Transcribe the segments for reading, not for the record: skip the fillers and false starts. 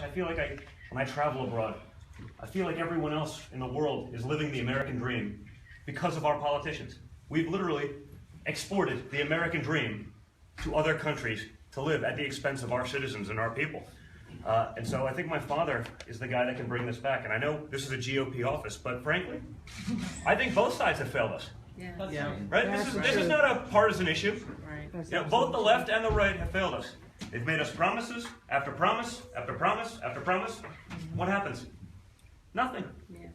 I feel like when I travel abroad, I feel like everyone else in the world is living the American dream because of our politicians. We've literally exported the American dream to other countries to live at the expense of our citizens and our people. And so I think my father is the guy that can bring this back. And I know this is a GOP office, but frankly, I think both sides have failed us. Yeah. Right? This is not a partisan issue. Right. You know, both the left and the right have failed us. They've made us promises after promise after promise after promise. What happens? Nothing. Yeah.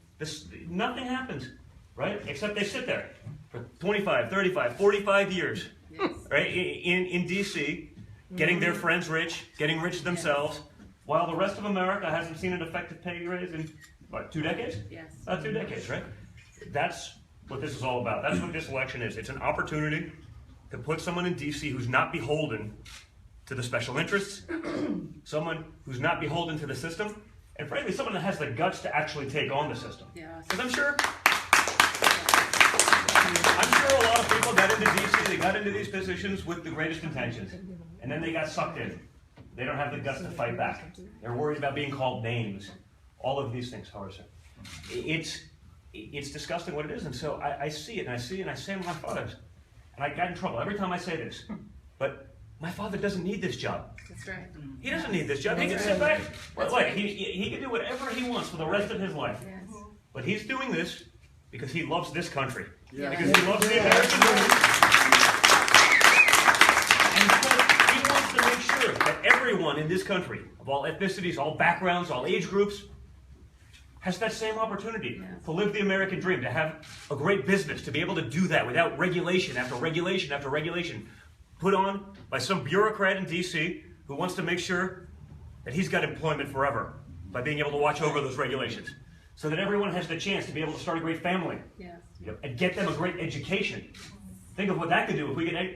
Nothing happens, right? Except they sit there for 25, 35, 45 years, Yes. right? In D.C., getting their friends rich, getting rich themselves, while the rest of America hasn't seen an effective pay raise in, what, 2 decades? Yes. About 2 decades, right? That's what this is all about. That's what this election is. It's an opportunity to put someone in D.C. who's not beholden to the special interests, someone who's not beholden to the system, and frankly, someone that has the guts to actually take on the system. Yes. Because I'm sure a lot of people got into D.C., they got into these positions with the greatest intentions, and then they got sucked in. They don't have the guts to fight back. They're worried about being called names. All of these things, Horace. It's disgusting what it is, and so I see it, and I see it, and I say to my father, and I got in trouble every time I say this, but my father doesn't need this job. That's right. He doesn't need this job. He can sit back. He can do whatever he wants for the rest of his life. Yes. But he's doing this because he loves this country. Yeah. Because he loves the American dream. And so he wants to make sure that everyone in this country, of all ethnicities, all backgrounds, all age groups, has that same opportunity to live the American dream, to have a great business, to be able to do that without regulation after regulation after regulation put on by some bureaucrat in D.C. who wants to make sure that he's got employment forever by being able to watch over those regulations, so that everyone has the chance to be able to start a great family, Yes. and get them a great education. Think of what that could do if we could.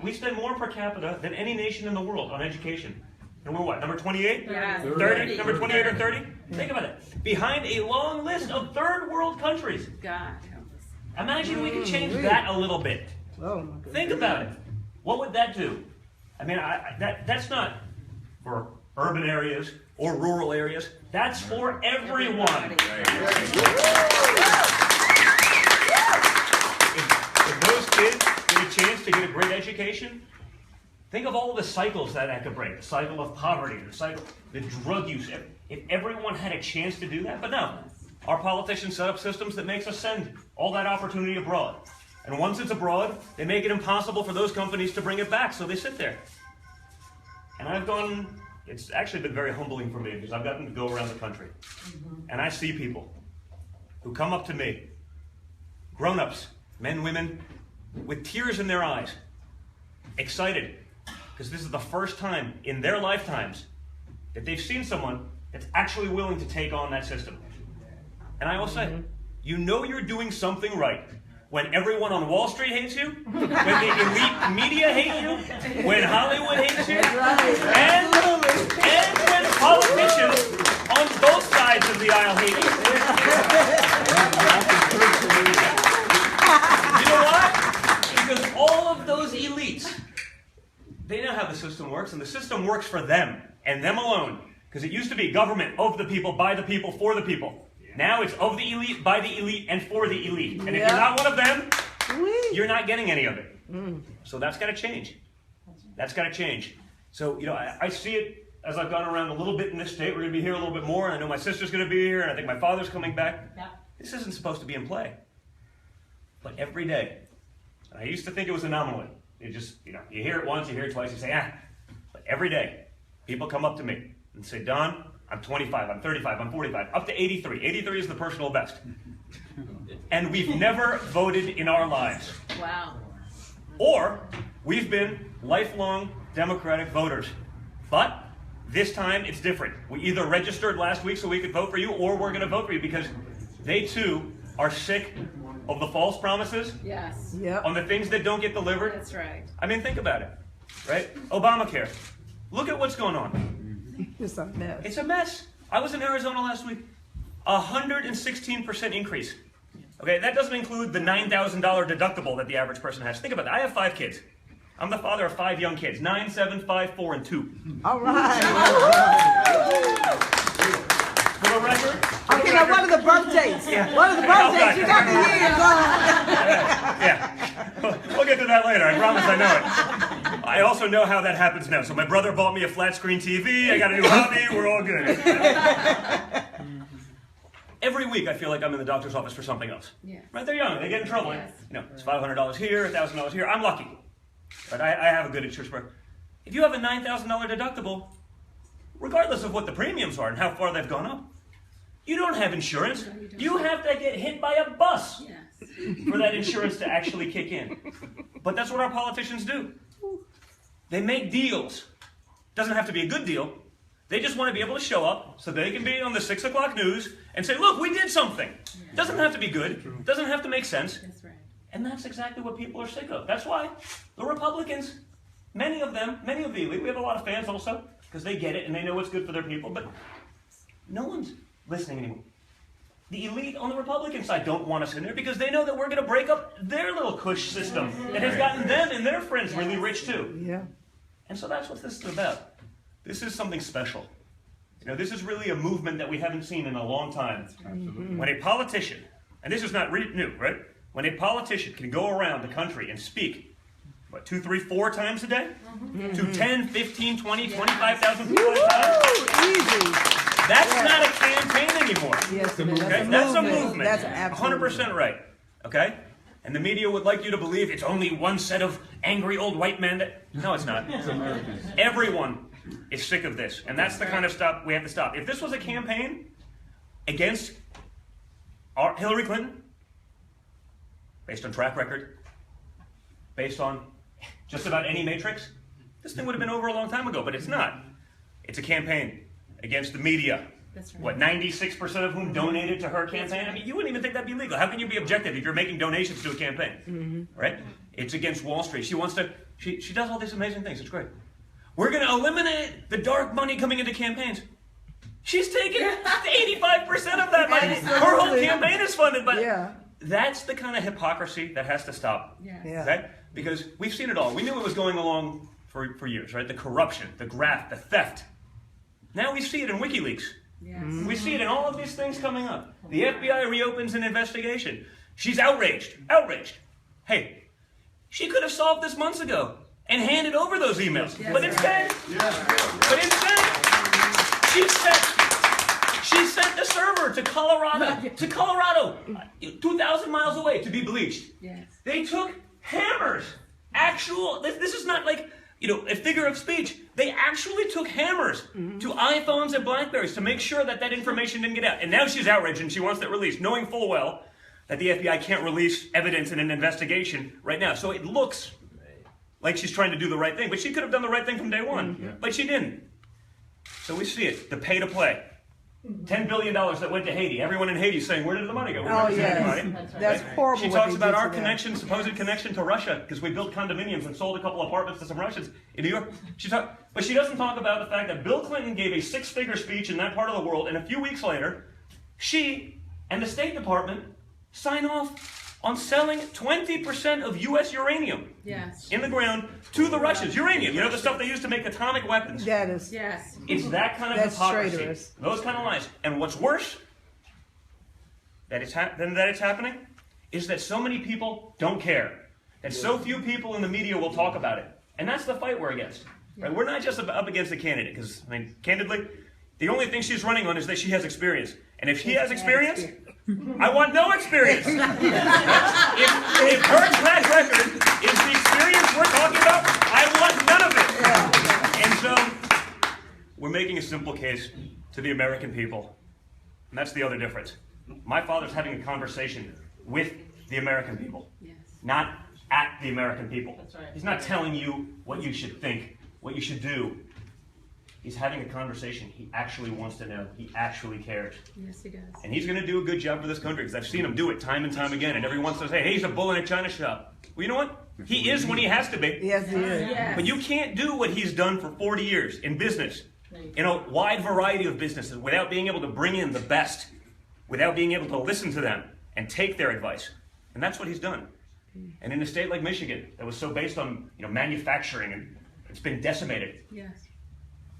We spend more per capita than any nation in the world on education. And we're what, number 28? Yeah. 30? Number 28 or 30? Think about it. Behind a long list of third world countries. God help us. Imagine we could change that a little bit. Think about it. What would that do? I mean, that's not for urban areas or rural areas. That's for everyone. If those kids get a chance to get a great education, think of all the cycles that could break. The cycle of poverty, the drug use. If everyone had a chance to do that, but no. Our politicians set up systems that makes us send all that opportunity abroad. And once it's abroad, they make it impossible for those companies to bring it back, so they sit there. And it's actually been very humbling for me, because I've gotten to go around the country. And I see people who come up to me, grown-ups, men, women, with tears in their eyes, excited, because this is the first time in their lifetimes that they've seen someone that's actually willing to take on that system. And I will say, you know you're doing something right when everyone on Wall Street hates you, when the elite media hate you, when Hollywood hates you, and when politicians on both sides of the aisle hate you. You know why? Because all of those elites, they know how the system works, and the system works for them, and them alone. Because it used to be government of the people, by the people, for the people. Now it's of the elite, by the elite, and for the elite. And if you're not one of them, you're not getting any of it. So that's got to change. That's got to change. So, you know, I see it as I've gone around a little bit in this state. We're going to be here a little bit more, and I know my sister's going to be here, and I think my father's coming back. Yeah. This isn't supposed to be in play. But every day, and I used to think it was an anomaly. You just, you hear it once, you hear it twice, you say, But every day, people come up to me and say, Don, I'm 25, I'm 35, I'm 45, up to 83. 83 is the personal best. And we've never voted in our lives. Wow. Or we've been lifelong Democratic voters. But this time it's different. We either registered last week so we could vote for you, or we're going to vote for you because they too are sick of the false promises. Yes. On the things that don't get delivered. That's right. I mean, think about it, right? Obamacare. Look at what's going on. It's a mess. It's a mess. I was in Arizona last week. 116% increase. Okay, that doesn't include the $9,000 deductible that the average person has. Think about that. I have 5 kids. I'm the father of 5 young kids, 9, 7, 5, 4, and 2. All right. One of the birthdays, you got the years Yeah. We'll get to that later. I promise I know it. I also know how that happens now. So my brother bought me a flat screen TV. I got a new hobby. We're all good. Every week I feel like I'm in the doctor's office for something else. Yeah. Right? They're young. They get in trouble. Yes. You know, it's $500 here, $1,000 here. I'm lucky. But I have a good insurance program. If you have a $9,000 deductible, regardless of what the premiums are and how far they've gone up, you don't have insurance. No, you don't. You have to get hit by a bus Yes. for that insurance to actually kick in. But that's what our politicians do. They make deals. Doesn't have to be a good deal. They just want to be able to show up so they can be on the 6 o'clock news and say, look, we did something. Doesn't have to be good. Doesn't have to make sense. That's right. And that's exactly what people are sick of. That's why the Republicans, many of the elite, we have a lot of fans also, because they get it and they know what's good for their people, but no one's listening anymore. The elite on the Republican side don't want us in there because they know that we're going to break up their little cush system that has gotten them and their friends really rich too. Yeah. And so that's what this is about. This is something special. You know, this is really a movement that we haven't seen in a long time. Absolutely. When a politician, and this is not new, right? When a politician can go around the country and speak, what, 2, 3, 4 times a day? To 10, 15, 20, 25,000 people at a time? Easy. That's not a campaign anymore. Yes, it is. Okay? That's a movement. That's absolutely 100% right. Okay? And the media would like you to believe it's only one set of angry old white men that... No, it's not. Everyone is sick of this. And that's the kind of stuff we have to stop. If this was a campaign against Hillary Clinton, based on track record, based on just about any matrix, this thing would have been over a long time ago, but it's not. It's a campaign against the media. That's right. What, 96% of whom donated to her campaign? I mean, you wouldn't even think that'd be legal. How can you be objective if you're making donations to a campaign? Right? It's against Wall Street. She wants to, she does all these amazing things. It's great. We're going to eliminate the dark money coming into campaigns. She's taking 85% of that money. Her whole campaign is funded by... Yeah. That's the kind of hypocrisy that has to stop. Yes. Yeah. Okay? Because we've seen it all. We knew it was going along for years, right? The corruption, the graft, the theft. Now we see it in WikiLeaks. Yes. We see it in all of these things coming up. The FBI reopens an investigation. She's outraged. Outraged. Hey, she could have solved this months ago and handed over those emails. Yes. But instead, she sent the server to Colorado, 2,000 miles away to be bleached. Yes. They took hammers. This is not like, you know, a figure of speech. They actually took hammers to iPhones and Blackberries to make sure that that information didn't get out. And now she's outraged and she wants that released, knowing full well that the FBI can't release evidence in an investigation right now. So it looks like she's trying to do the right thing. But she could have done the right thing from day one. But she didn't. So we see it, the pay to play. $10 billion that went to Haiti. Everyone in Haiti is saying, where did the money go? Oh, yes. That's horrible. She what talks they about did our to them. connection, supposed connection to Russia, because we built condominiums and sold a couple apartments to some Russians in New York. But she doesn't talk about the fact that Bill Clinton gave a 6-figure speech in that part of the world, and a few weeks later, she and the State Department sign off on selling 20% of U.S. uranium Yes. in the ground to the Russians. Uranium, you know, the stuff they use to make atomic weapons. That is. Yes. It's that kind of That's hypocrisy. traitorous. Those kind of lies. And what's worse than that it's happening is that so many people don't care. That so few people in the media will talk about it. And that's the fight we're against. Right? We're not just up against the candidate, because, I mean, candidly, the only thing she's running on is that she has experience. And if she has experience, I want no experience. If her track record is the experience we're talking about, I want none of it. And so, we're making a simple case to the American people. And that's the other difference. My father's having a conversation with the American people, Yes. not at the American people. That's right. He's not telling you what you should think, what you should do. He's having a conversation. He actually wants to know. He actually cares. Yes, he does. And he's going to do a good job for this country, because I've seen him do it time and time again. And everyone says, hey, he's a bull in a china shop. Well, you know what? He is when he has to be. Yes, he is. Yes. But you can't do what he's done for 40 years in business, in a wide variety of businesses, without being able to bring in the best, without being able to listen to them and take their advice. And that's what he's done. And in a state like Michigan, that was so based on, you know, manufacturing, and it's been decimated. Yes.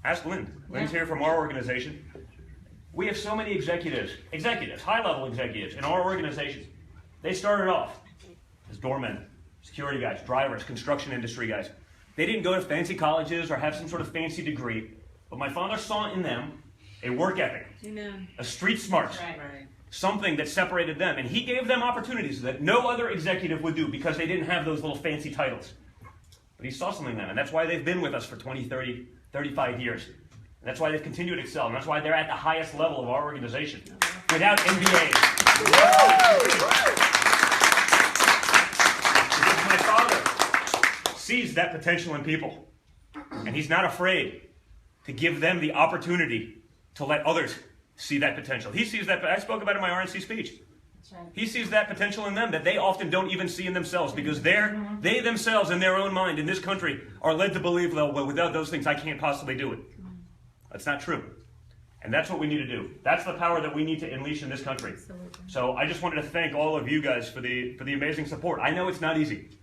Ask Lynn. Lynn's here from our organization. We have so many executives, high-level executives in our organization. They started off as doormen, security guys, drivers, construction industry guys. They didn't go to fancy colleges or have some sort of fancy degree, but my father saw in them a work ethic, a street smarts, something that separated them. And he gave them opportunities that no other executive would do because they didn't have those little fancy titles. But he saw something in them, and that's why they've been with us for 20, 30, 35 years. And that's why they've continued to excel, and that's why they're at the highest level of our organization, without MBAs. Because my father sees that potential in people, and he's not afraid to give them the opportunity to let others see that potential. He sees that. I spoke about it in my RNC speech. He sees that potential in them that they often don't even see in themselves, because they themselves, in their own mind, in this country, are led to believe, well, without those things, I can't possibly do it. That's not true. And that's what we need to do. That's the power that we need to unleash in this country. So I just wanted to thank all of you guys for the amazing support. I know it's not easy.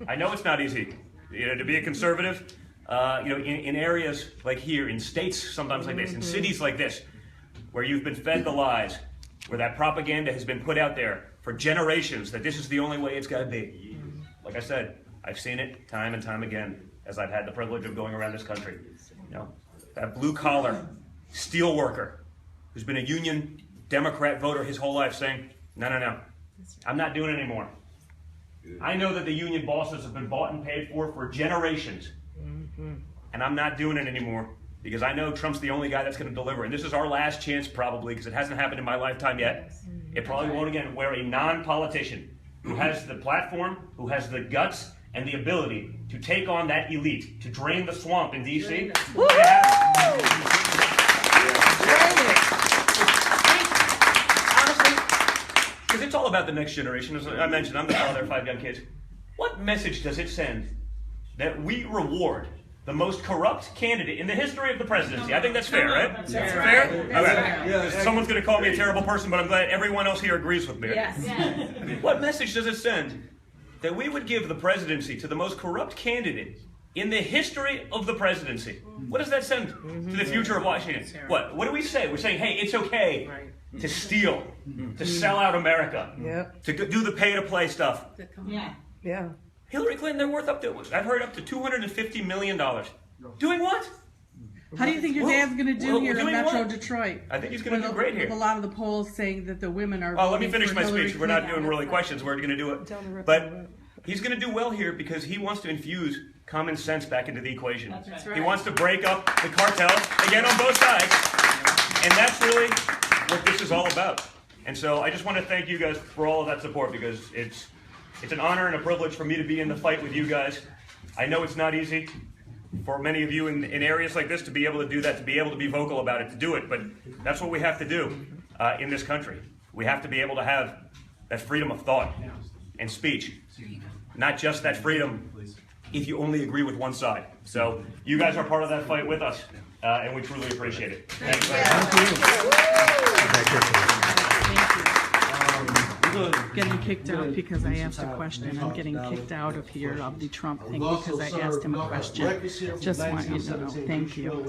I know it's not easy, to be a conservative, in areas like here, in states sometimes like this, in cities like this, where you've been fed the lies, where that propaganda has been put out there for generations that this is the only way it's got to be. Like I said, I've seen it time and time again as I've had the privilege of going around this country. That blue-collar steel worker who's been a union Democrat voter his whole life saying, no, I'm not doing it anymore. I know that the union bosses have been bought and paid for generations, and I'm not doing it anymore because I know Trump's the only guy that's going to deliver. And this is our last chance probably, because it hasn't happened in my lifetime yet. It probably won't again, where a non-politician who has the platform, who has the guts, and the ability to take on that elite, to drain the swamp in D.C. Honestly, because it's all about the next generation. As I mentioned, I'm the father of 5 young kids. What message does it send that we reward the most corrupt candidate in the history of the presidency? I think that's fair, right? That's fair? Okay. Yeah. Someone's going to call me a terrible person, but I'm glad everyone else here agrees with me. Yes. What message does it send that we would give the presidency to the most corrupt candidate in the history of the presidency? What does that send to the future of Washington? What do we say? We're saying, hey, it's okay to steal, to sell out America, to do the pay-to-play stuff. Yeah. Hillary Clinton, they're worth I've heard up to $250 million. Doing what? How do you think your dad's going to do here in Metro Detroit? I think he's going to do great here. With a lot of the polls saying that the women are. Oh, let me finish my speech. We're not doing really questions. We're going to do it. But he's going to do well here because he wants to infuse common sense back into the equation. That's right. He wants to break up the cartels, again, on both sides. And that's really what this is all about. And so I just want to thank you guys for all of that support, because it's an honor and a privilege for me to be in the fight with you guys. I know it's not easy for many of you in areas like this to be able to do that, to be able to be vocal about it, to do it. But that's what we have to do in this country. We have to be able to have that freedom of thought and speech. Not just that freedom if you only agree with one side. So you guys are part of that fight with us, and we truly appreciate it. Thank you. Getting kicked out because I asked a question. I'm getting kicked out of here of the Trump thing because I asked him a question. Just want you to know. Thank you.